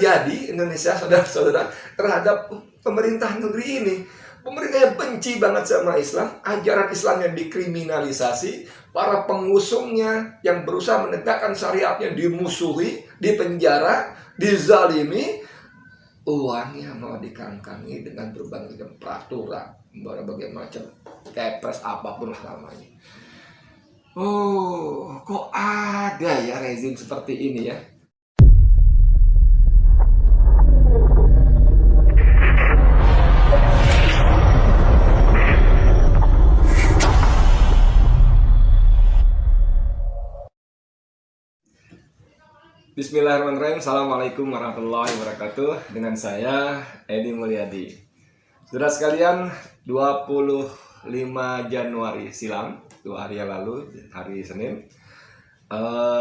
terjadi Indonesia, saudara-saudara, terhadap pemerintah negeri ini. Pemerintah benci banget sama Islam, ajaran Islam yang dikriminalisasi, para pengusungnya yang berusaha menegakkan syariatnya dimusuhi, dipenjara, dizalimi, uangnya mau dikangkangi dengan berbagai peraturan, berbagai macam kepres apapun namanya. Oh, kok ada ya rezim seperti ini ya? Bismillahirrahmanirrahim. Assalamualaikum warahmatullahi wabarakatuh. Dengan saya Edi Mulyadi. Saudara sekalian, 25 Januari silam, 2 hari yang lalu, hari Senin,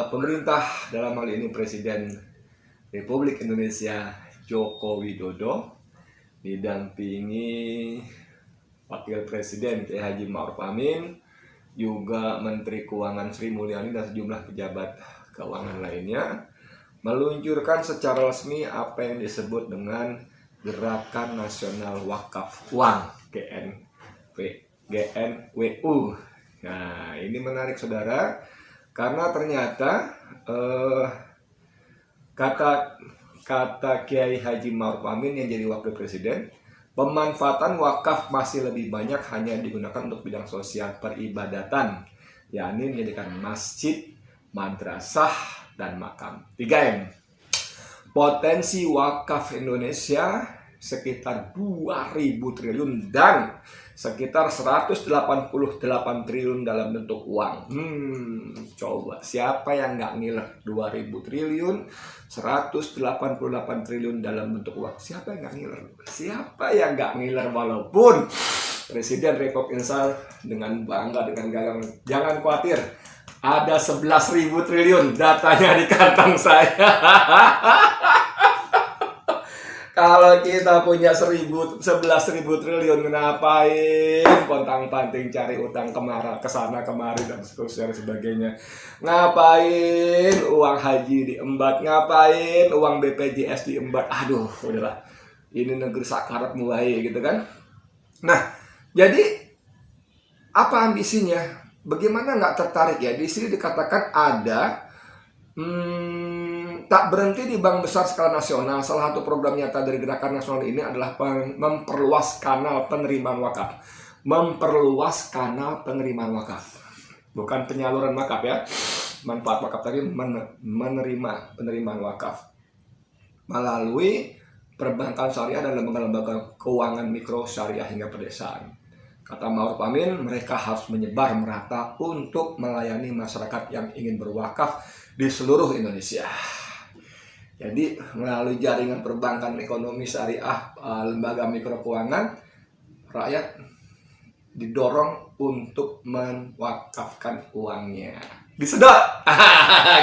pemerintah, dalam hal ini Presiden Republik Indonesia Joko Widodo didampingi Wakil Presiden Kiai Haji Ma'ruf Amin, juga Menteri Keuangan Sri Mulyani dan sejumlah pejabat keuangan lainnya meluncurkan secara resmi apa yang disebut dengan Gerakan Nasional Wakaf Uang GNWU. Nah, ini menarik saudara, karena ternyata kata Kiai Haji Ma'ruf Amin yang jadi wakil presiden, pemanfaatan wakaf masih lebih banyak hanya digunakan untuk bidang sosial peribadatan, yakni menjadikan masjid, madrasah, dan makam. 3M. Potensi wakaf Indonesia sekitar 2.000 triliun dan sekitar 188 triliun dalam bentuk uang. Coba siapa yang nggak ngiler 2.000 triliun, 188 triliun dalam bentuk uang? Siapa yang nggak ngiler? Siapa yang nggak ngiler? Walaupun Presiden Republik Indonesia dengan bangga, dengan gagang, jangan khawatir, ada 11.000 triliun datanya di kantong saya. Kalau kita punya 11.000 triliun, ngapain pontang-panting cari utang kesana kemari dan seterusnya dan sebagainya? Ngapain uang haji diembat? Ngapain uang BPJS diembat? Aduh, udahlah. Ini negeri sakarat mulai gitu kan. Nah, jadi apa ambisinya? Bagaimana nggak tertarik ya? Di sini dikatakan ada tak berhenti di bank besar skala nasional. Salah satu program nyata dari gerakan nasional ini adalah memperluas kanal penerimaan wakaf. Memperluas kanal penerimaan wakaf, bukan penyaluran wakaf ya. Manfaat wakaf tadi menerima penerimaan wakaf melalui perbankan syariah dan lembaga-lembaga keuangan mikro syariah hingga pedesaan. Kata Ma'ruf Amin, mereka harus menyebar merata untuk melayani masyarakat yang ingin berwakaf di seluruh Indonesia. Jadi melalui jaringan perbankan ekonomi syariah, lembaga mikro keuangan, rakyat didorong untuk mewakafkan uangnya. Disedot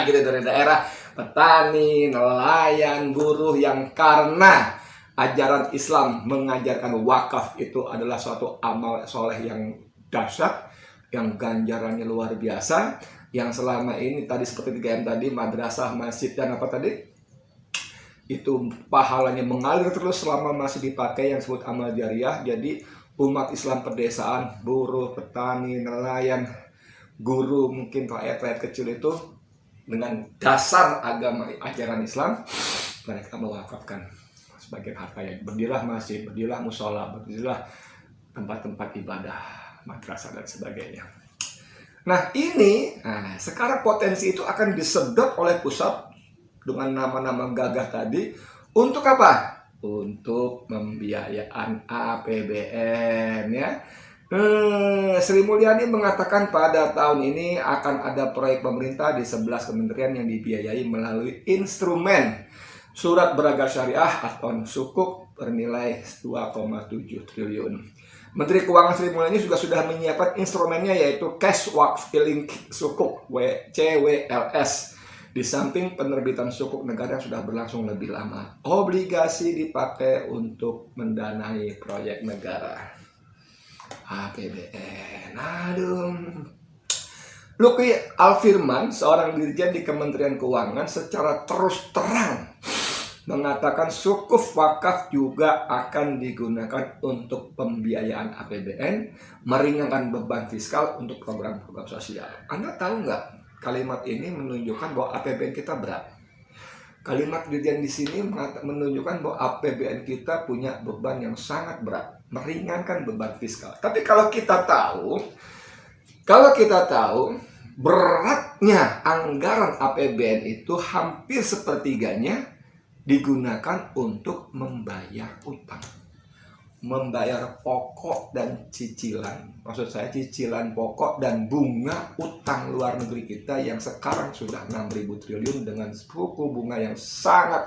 gitu dari daerah, petani, nelayan, buruh yang karena ajaran Islam mengajarkan wakaf itu adalah suatu amal soleh yang dahsyat, yang ganjarannya luar biasa, yang selama ini tadi seperti 3M tadi, madrasah, masjid, dan apa tadi, itu pahalanya mengalir terus selama masih dipakai, yang disebut amal jariah. Jadi umat Islam pedesaan, buruh, petani, nelayan, guru, mungkin rakyat-rakyat kecil itu dengan dasar agama ajaran Islam, mereka mewakafkan sebagian harta yang berdirilah masjid, berdirilah musola, berdirilah tempat-tempat ibadah, madrasah dan sebagainya. Nah ini, sekarang potensi itu akan disedot oleh pusat dengan nama-nama gagah tadi. Untuk apa? Untuk pembiayaan APBN ya. Sri Mulyani mengatakan pada tahun ini akan ada proyek pemerintah di 11 kementerian yang dibiayai melalui instrumen surat beragam syariah atau sukuk bernilai 2,7 triliun. Menteri Keuangan Sri Mulyani juga sudah menyiapkan instrumennya, yaitu Cash Wakf Link Sukuk CWLS. Di samping penerbitan sukuk negara yang sudah berlangsung lebih lama, obligasi dipakai untuk mendanai proyek negara. APBN, aduh. Luki Alfirman, seorang dirjen di Kementerian Keuangan, secara terus terang mengatakan sukuf wakaf juga akan digunakan untuk pembiayaan APBN, meringankan beban fiskal untuk program-program sosial. Anda tahu nggak, kalimat ini menunjukkan bahwa APBN kita berat. Kalimat Dirjen di sini menunjukkan bahwa APBN kita punya beban yang sangat berat, meringankan beban fiskal. Tapi kalau kita tahu beratnya anggaran APBN itu hampir sepertiganya digunakan untuk membayar utang, membayar pokok dan cicilan. Maksud saya cicilan pokok dan bunga utang luar negeri kita yang sekarang sudah 6.000 triliun dengan suku bunga yang sangat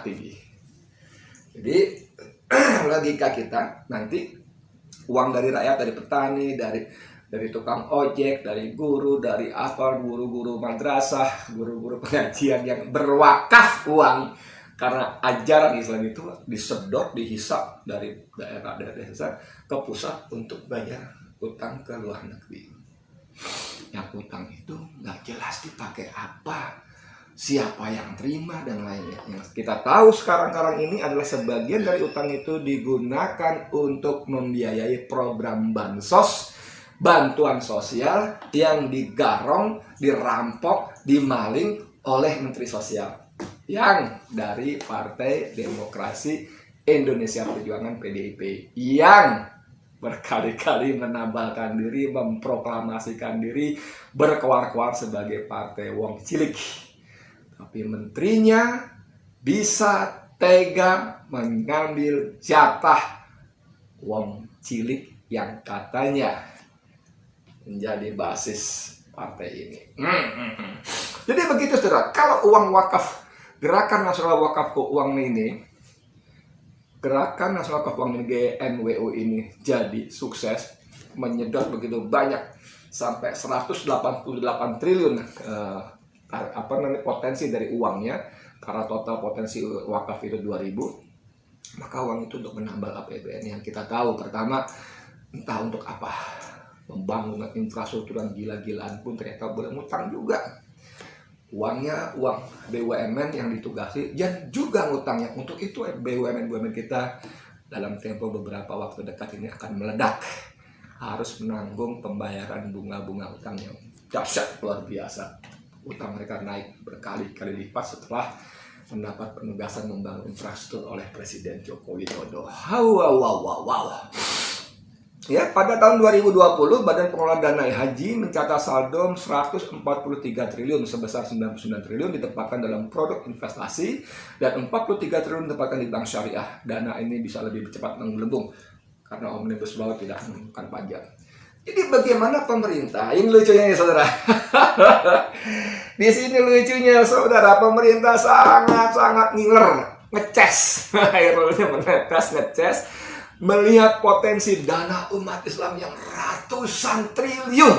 tinggi. Jadi logika kita nanti uang dari rakyat, dari petani, dari tukang ojek, dari guru, dari guru-guru madrasah, guru-guru pengajian yang berwakaf uang karena ajaran Islam itu disedot, dihisap dari daerah desa ke pusat untuk bayar utang ke luar negeri. Yang utang itu nggak jelas dipakai apa, siapa yang terima dan lainnya. Yang kita tahu sekarang ini adalah sebagian dari utang itu digunakan untuk membiayai program bansos, bantuan sosial yang digarong, dirampok, dimaling oleh Menteri Sosial yang dari Partai Demokrasi Indonesia Perjuangan PDIP, yang berkali-kali menabalkan diri, memproklamasikan diri, berkuar-kuar sebagai partai wong cilik. Tapi menterinya bisa tega mengambil jatah wong cilik yang katanya menjadi basis partai ini. Jadi begitu saudara, kalau uang wakaf, Gerakan Nasional Wakaf Keuangan ini, Gerakan Nasional Wakaf Keuangan GNWO ini jadi sukses, menyedot begitu banyak sampai 188 triliun potensi dari uangnya, karena total potensi wakaf itu 2.000, maka uang itu untuk menambal APBN yang kita tahu pertama entah untuk apa. Membangun infrastruktur yang gila-gilaan pun ternyata boleh ngutang juga. Uangnya uang BUMN yang ditugasi dan juga ngutangnya. Untuk itu BUMN kita dalam tempo beberapa waktu dekat ini akan meledak. Harus menanggung pembayaran bunga-bunga utang yang dahsyat luar biasa. Utang mereka naik berkali-kali lipat setelah mendapat penugasan membangun infrastruktur oleh Presiden Joko Widodo. Wow. Ya, pada tahun 2020 Badan Pengelola Dana Haji mencatat saldo 143 triliun, sebesar 99 triliun ditempatkan dalam produk investasi dan 43 triliun ditempatkan di bank syariah. Dana ini bisa lebih cepat menggelembung karena Omnibus Law tidak mengenakan pajak. Jadi bagaimana pemerintah? Ini lucunya ya saudara. Di sini lucunya saudara, pemerintah sangat ngiler, ngeces. Airnya menetes, ngeces. Melihat potensi dana umat Islam yang ratusan triliun.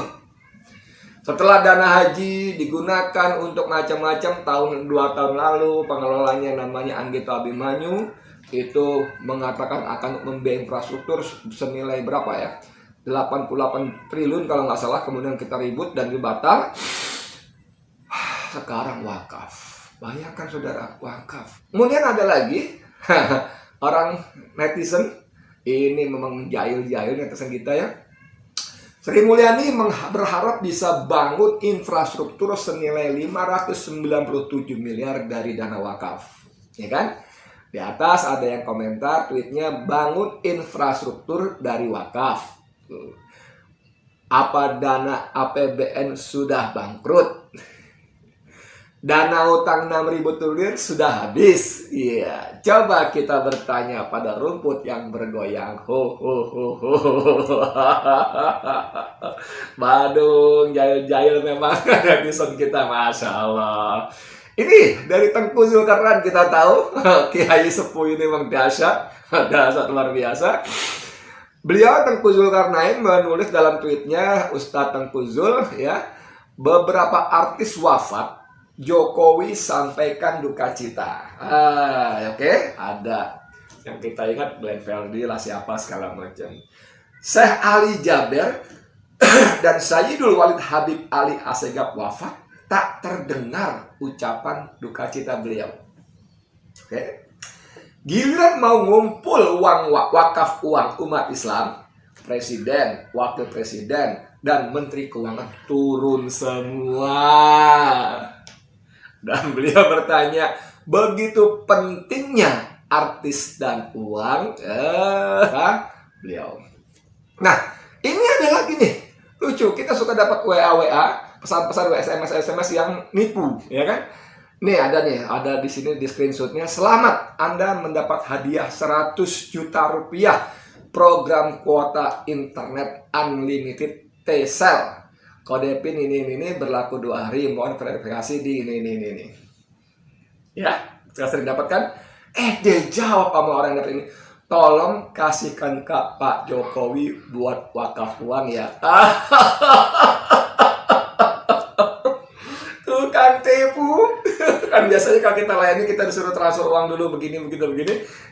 Setelah dana haji digunakan untuk macam-macam, 2 tahun lalu pengelolanya namanya Anggito Abimanyu itu mengatakan akan membiayai infrastruktur senilai berapa ya? 88 triliun kalau nggak salah, kemudian kita ribut dan dibatal. Sekarang wakaf. Bayangkan saudara, wakaf. Kemudian ada lagi orang netizen. Ini memang jahil netizen kita ya. Sri Mulyani berharap bisa bangun infrastruktur senilai 597 miliar dari dana wakaf. Ya kan? Di atas ada yang komentar tweetnya, bangun infrastruktur dari wakaf. Apa dana APBN sudah bangkrut? Dana utang 6.000 triliun sudah habis. Iya, coba kita bertanya pada rumput yang bergoyang. Badung, jahil-jahil memang netizen kita, Masya Allah. Ini dari Tengku Zulkarnain kita tahu, Kiai Sepuh ini memang dahsyat luar biasa. Beliau Tengku Zulkarnain menulis dalam tweetnya, Ustadz Tengku Zul ya, beberapa artis wafat, Jokowi sampaikan duka cita. Oke. Ada yang kita ingat, Glenn Fredly lah, siapa segala macam. Syekh Ali Jaber dan Sayyidul Walid Habib Ali Assegaf wafat, tak terdengar ucapan duka cita beliau. Oke. Giliran mau ngumpul uang wakaf uang umat Islam, presiden, wakil presiden, dan menteri keuangan turun semua. Dan beliau bertanya, begitu pentingnya artis dan uang, beliau. Nah, ini ada lagi nih, lucu. Kita suka dapat WA, pesan-pesan SMS yang nipu, ya kan? Nih ada di sini di screenshotnya. Selamat, Anda mendapat hadiah 100 juta rupiah program kuota internet unlimited T-Cell. Kode PIN ini berlaku 2 hari. Mohon verifikasi di ini. Ya, sudah sering dapatkan? Dia jawab sama orang yang dapat ini. Tolong kasihkan ke Pak Jokowi buat wakaf uang ya. Tukang tipu. Kan biasanya kalau kita layani, kita disuruh transfer uang dulu begini.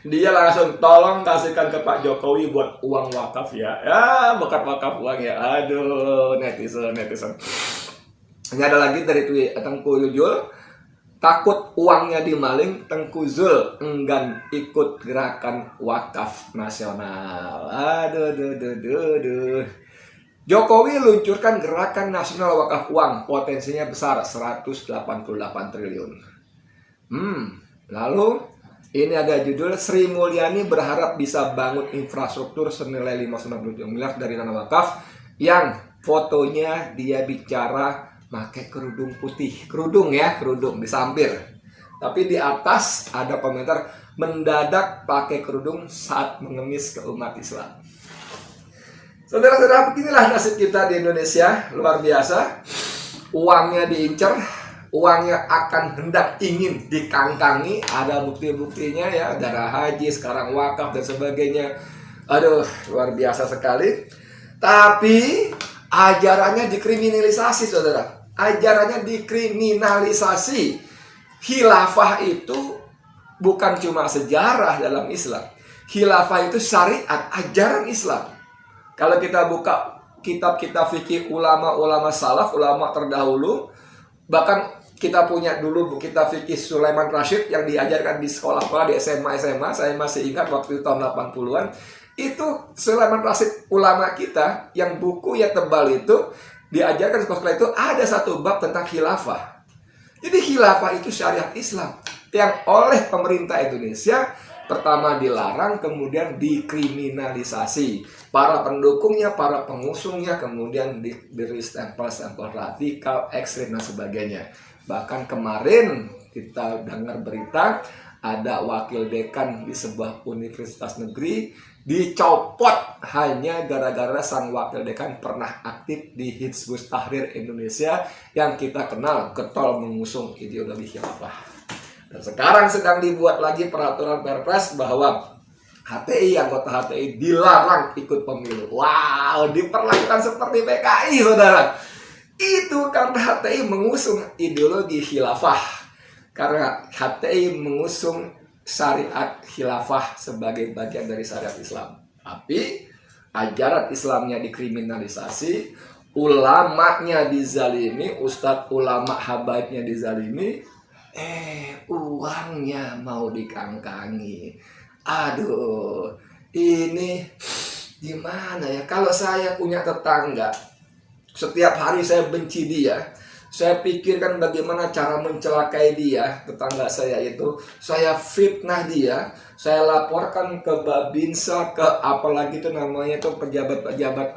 Dia langsung tolong kasihkan ke Pak Jokowi buat uang wakaf ya. Ya, bukan wakaf uang ya. Aduh, netizen. Ini ada lagi dari Tengku Yujul. Takut uangnya dimaling, Tengku Zul enggan ikut gerakan wakaf nasional. Aduh. Jokowi luncurkan gerakan nasional wakaf uang, potensinya besar 188 triliun. Lalu ini ada judul, Sri Mulyani berharap bisa bangun infrastruktur senilai 590 miliar dari dana wakaf, yang fotonya dia bicara pakai kerudung putih. Kerudung disampir. Tapi di atas ada komentar, mendadak pakai kerudung saat mengemis ke umat Islam. Saudara-saudara, beginilah nasib kita di Indonesia, luar biasa. Uangnya diincar, uangnya ingin dikangkangi, ada bukti-buktinya ya, darah haji, sekarang wakaf dan sebagainya. Aduh, luar biasa sekali. Tapi ajarannya dikriminalisasi, saudara. Ajarannya dikriminalisasi. Khilafah itu bukan cuma sejarah dalam Islam. Khilafah itu syariat, ajaran Islam. Kalau kita buka kitab-kitab fikih ulama-ulama salaf, ulama terdahulu, bahkan kita punya dulu kitab fikih Sulaiman Rashid yang diajarkan di sekolah-sekolah, di SMA, saya masih ingat waktu tahun 80-an, itu Sulaiman Rashid ulama kita, yang buku yang tebal itu, diajarkan di sekolah itu ada satu bab tentang khilafah. Jadi khilafah itu syariat Islam yang oleh pemerintah Indonesia pertama dilarang, kemudian dikriminalisasi. Para pendukungnya, para pengusungnya kemudian diberi stempel-stempel radikal, ekstrim dan sebagainya. Bahkan kemarin kita dengar berita ada wakil dekan di sebuah universitas negeri dicopot hanya gara-gara sang wakil dekan pernah aktif di Hizbut Tahrir Indonesia yang kita kenal getol mengusung ideologi khilafah. Dan sekarang sedang dibuat lagi peraturan Perpres bahwa anggota HTI dilarang ikut pemilu. Wow, diperlakukan seperti PKI, saudara. Itu karena HTI mengusung ideologi khilafah. Karena HTI mengusung syariat khilafah sebagai bagian dari syariat Islam. Tapi ajaran Islamnya dikriminalisasi, ulamanya dizalimi, ustadz ulama habaibnya dizalimi, uangnya mau dikangkangi. Aduh, ini gimana ya? Kalau saya punya tetangga, setiap hari saya benci dia, saya pikirkan bagaimana cara mencelakai dia, tetangga saya itu. Saya fitnah dia, saya laporkan ke Babinsa, ke apalagi itu namanya itu pejabat-pejabat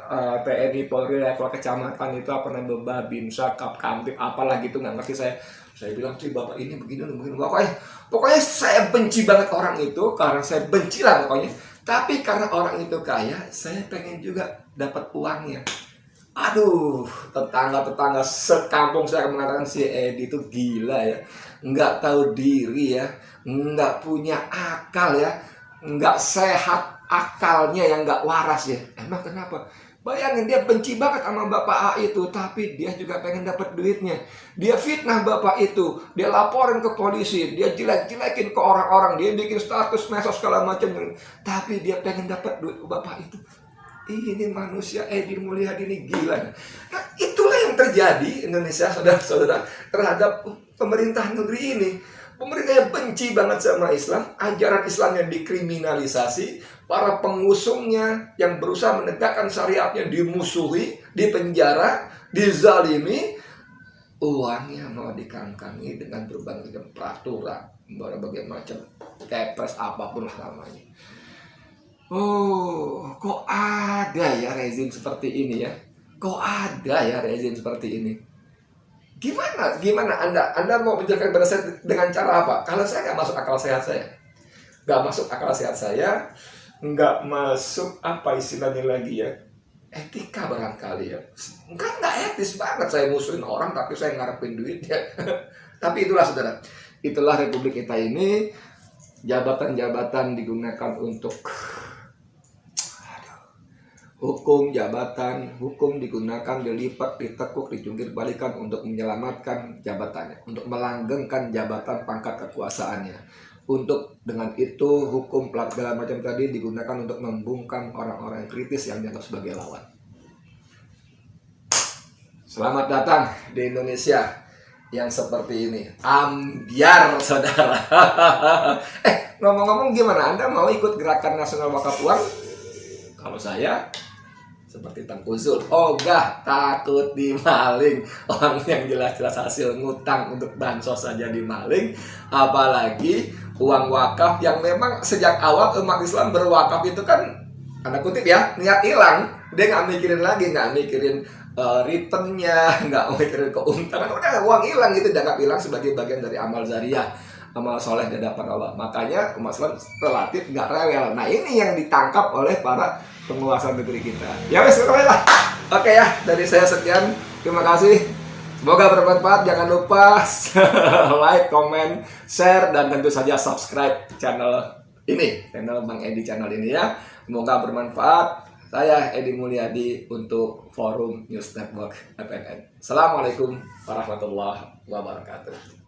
TNI Polri level kecamatan itu, apa namanya, Babinsa, Kapkamtib, apalagi itu nggak ngerti saya. Saya bilang, cuy, bapak ini begini. Pokoknya saya benci banget orang itu, karena saya benci lah pokoknya. Tapi karena orang itu kaya, saya pengen juga dapat uangnya. Aduh, tetangga-tetangga sekampung saya mengatakan si Edi itu gila ya. Nggak tahu diri ya, nggak punya akal ya, nggak sehat akalnya, yang nggak waras ya. Emang kenapa? Bayangin, dia benci banget sama bapak A itu, tapi dia juga pengen dapat duitnya. Dia fitnah bapak itu, dia laporin ke polisi, dia jelek-jelekin ke orang-orang, dia bikin status medsos segala macam, tapi dia pengen dapat duit bapak itu. Ini manusia Edi Mulyadi ini gila. Nah, itulah yang terjadi Indonesia, saudara-saudara, terhadap pemerintah negeri ini. Pemerintah yang benci banget sama Islam, ajaran Islam yang dikriminalisasi, para pengusungnya yang berusaha menegakkan syariatnya dimusuhi, dipenjara, dizalimi, uangnya mau dikangkangi dengan berbagai peraturan, berbagai macam kepres apapun lah namanya. Oh, kok ada ya rezim seperti ini ya? Kok ada ya rezim seperti ini? Gimana Anda mau menjelaskan kepada saya dengan cara apa? Kalau saya nggak masuk akal sehat saya. Nggak masuk akal sehat saya, nggak masuk apa istilahnya lagi ya, etika barangkali ya. Nggak etis banget saya musuhin orang tapi saya ngarepin duit ya. Tapi itulah saudara, itulah republik kita ini. Jabatan-jabatan digunakan untuk hukum, jabatan, hukum digunakan, dilipat, ditekuk, dijungkir balikan untuk menyelamatkan jabatannya, untuk melanggengkan jabatan pangkat kekuasaannya. Untuk dengan itu hukum segala macam tadi digunakan untuk membungkam orang-orang kritis yang dianggap sebagai lawan. Selamat datang di Indonesia yang seperti ini. Ambiar saudara. Ngomong-ngomong gimana? Anda mau ikut gerakan nasional wakaf uang? Kalau saya seperti Tengku Zul, ogah takut dimaling. Orang yang jelas-jelas hasil ngutang untuk bansos saja dimaling, apalagi uang wakaf yang memang sejak awal umat Islam berwakaf itu kan, tanda kutip ya, niat hilang. Dia nggak mikirin lagi, nggak mikirin returnnya, nggak mikirin keuntungan, udah uang hilang gitu, dianggap hilang sebagai bagian dari amal zariah, amal soleh di hadapan Allah. Makanya umat Islam relatif nggak rewel. Nah ini yang ditangkap oleh para penguasa negeri kita. Ya wes, lah. Oke ya, dari saya sekian. Terima kasih. Semoga bermanfaat. Jangan lupa like, comment, share, dan tentu saja subscribe channel ini, channel Bang Edi channel ini ya. Semoga bermanfaat. Saya Edi Mulyadi untuk Forum News Network FNN. Assalamualaikum warahmatullahi wabarakatuh.